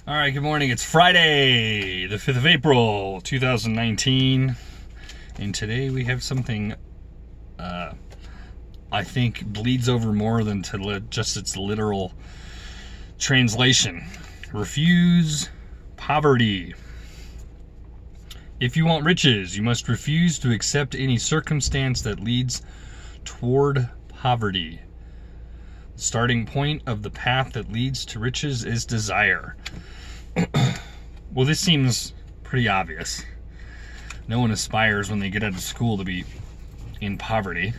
All right, good morning. It's Friday, the 5th of April, 2019. And today we have something I think bleeds over more than just its literal translation. Refuse poverty. If you want riches, you must refuse to accept any circumstance that leads toward poverty. The starting point of the path that leads to riches is desire. Well, this seems pretty obvious. No one aspires when they get out of school to be in poverty.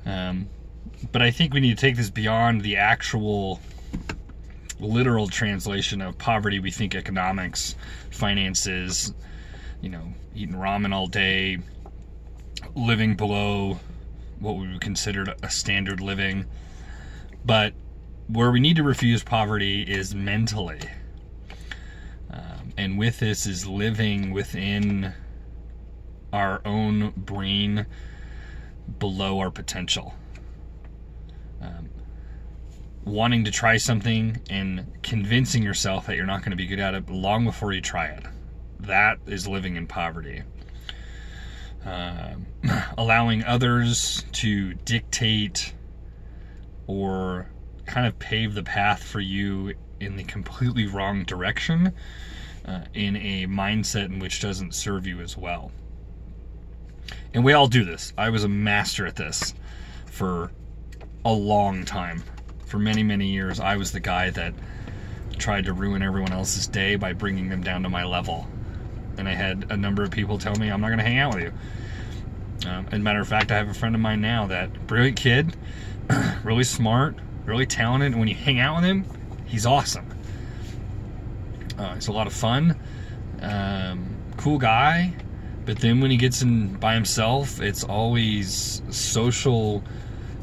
But I think we need to take this beyond the actual literal translation of poverty. We think economics, finances, eating ramen all day, living below what we would consider a standard living. But where we need to refuse poverty is mentally. And with this is living within our own brain below our potential. Wanting to try something and convincing yourself that you're not going to be good at it long before you try it. That is living in poverty. Allowing others to dictate or kind of pave the path for you in the completely wrong direction, in a mindset in which doesn't serve you as well. And we all do this. I was a master at this for a long time. For many, many years, I was the guy that tried to ruin everyone else's day by bringing them down to my level. And I had a number of people tell me, I'm not going to hang out with you. As a matter of fact, I have a friend of mine now that brilliant kid, really smart, really talented, and when you hang out with him, he's awesome. It's a lot of fun, cool guy, but then when he gets in by himself, it's always social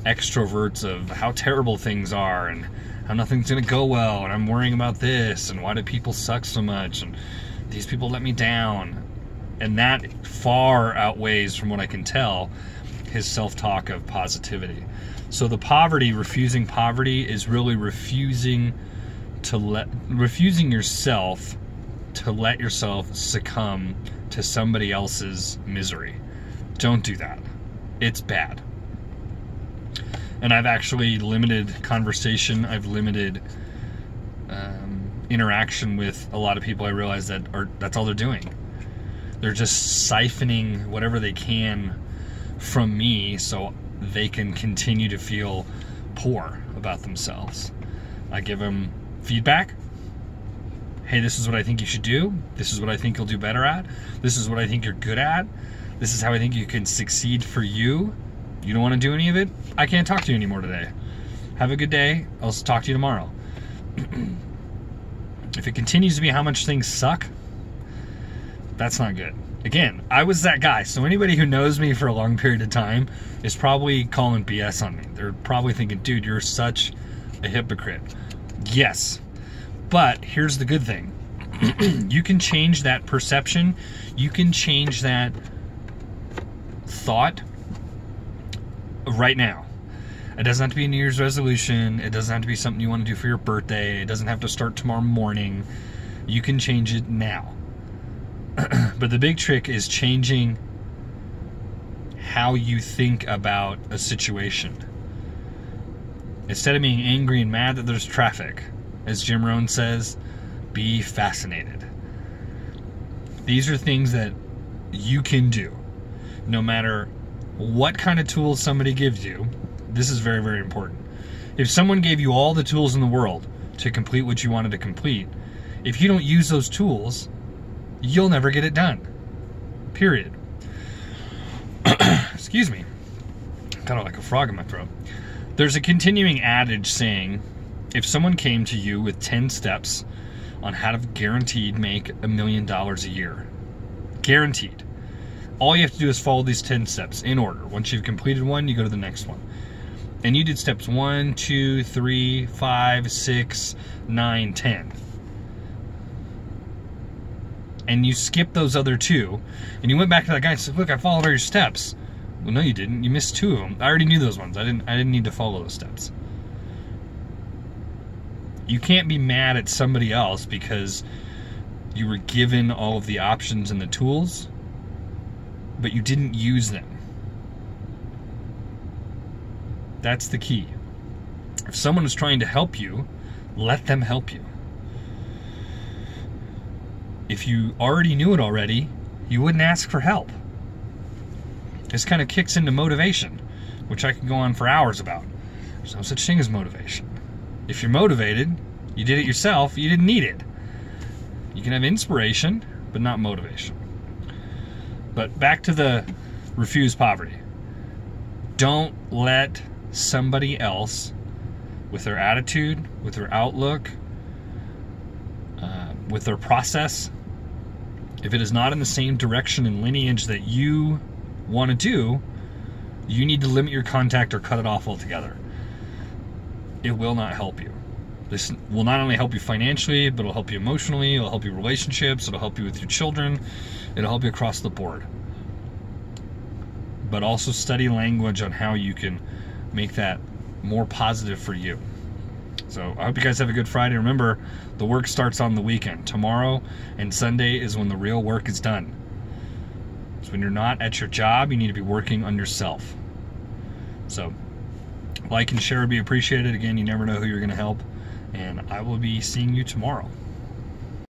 extroverts of how terrible things are and how nothing's going to go well, and I'm worrying about this, and why do people suck so much, and these people let me down. And that far outweighs, from what I can tell, his self-talk of positivity. So the refusing poverty is really refusing yourself to let yourself succumb to somebody else's misery. Don't do that. It's bad. And I've actually limited conversation. I've limited interaction with a lot of people. I realize that's all they're doing. They're just siphoning whatever they can from me so they can continue to feel poor about themselves. I give them feedback. Hey, this is what I think you should do. This is what I think you'll do better at. This is what I think you're good at. This is how I think you can succeed for you. You don't want to do any of it? I can't talk to you anymore today. Have a good day. I'll talk to you tomorrow. If it continues to be how much things suck, that's not good. Again, I was that guy. So anybody who knows me for a long period of time is probably calling BS on me. They're probably thinking, dude, you're such a hypocrite. Yes. But here's the good thing. You can change that perception. You can change that thought right now. It doesn't have to be a New Year's resolution. It doesn't have to be something you want to do for your birthday. It doesn't have to start tomorrow morning. You can change it now. But the big trick is changing how you think about a situation. Instead of being angry and mad that there's traffic, as Jim Rohn says, be fascinated. These are things that you can do. No matter what kind of tools somebody gives you, this is very, very important. If someone gave you all the tools in the world to complete what you wanted to complete, if you don't use those tools, you'll never get it done. Period. Excuse me. Kind of like a frog in my throat. There's a continuing adage saying, if someone came to you with 10 steps on how to guaranteed make $1 million a year, guaranteed, all you have to do is follow these 10 steps in order. Once you've completed one, you go to the next one. And you did steps 1, 2, 3, 5, 6, 9, 10. And you skipped those other 2, and you went back to that guy and said, look, I followed all your steps. Well, no, you didn't. You missed 2 of them. I already knew those ones. I didn't need to follow those steps. You can't be mad at somebody else because you were given all of the options and the tools, but you didn't use them. That's the key. If someone is trying to help you, let them help you. If you already knew it already, you wouldn't ask for help. This kind of kicks into motivation, which I could go on for hours about. There's no such thing as motivation. If you're motivated, you did it yourself, you didn't need it. You can have inspiration, but not motivation. But back to the refuse poverty. Don't let somebody else, with their attitude, with their outlook, with their process, if it is not in the same direction and lineage that you want to do, you need to limit your contact or cut it off altogether. It will not help you. This will not only help you financially, but it'll help you emotionally, it'll help you relationships, it'll help you with your children, it'll help you across the board. But also study language on how you can make that more positive for you. So I hope you guys have a good Friday. Remember, the work starts on the weekend. Tomorrow and Sunday is when the real work is done. So when you're not at your job, you need to be working on yourself. So like and share would be appreciated. Again, you never know who you're going to help. And I will be seeing you tomorrow.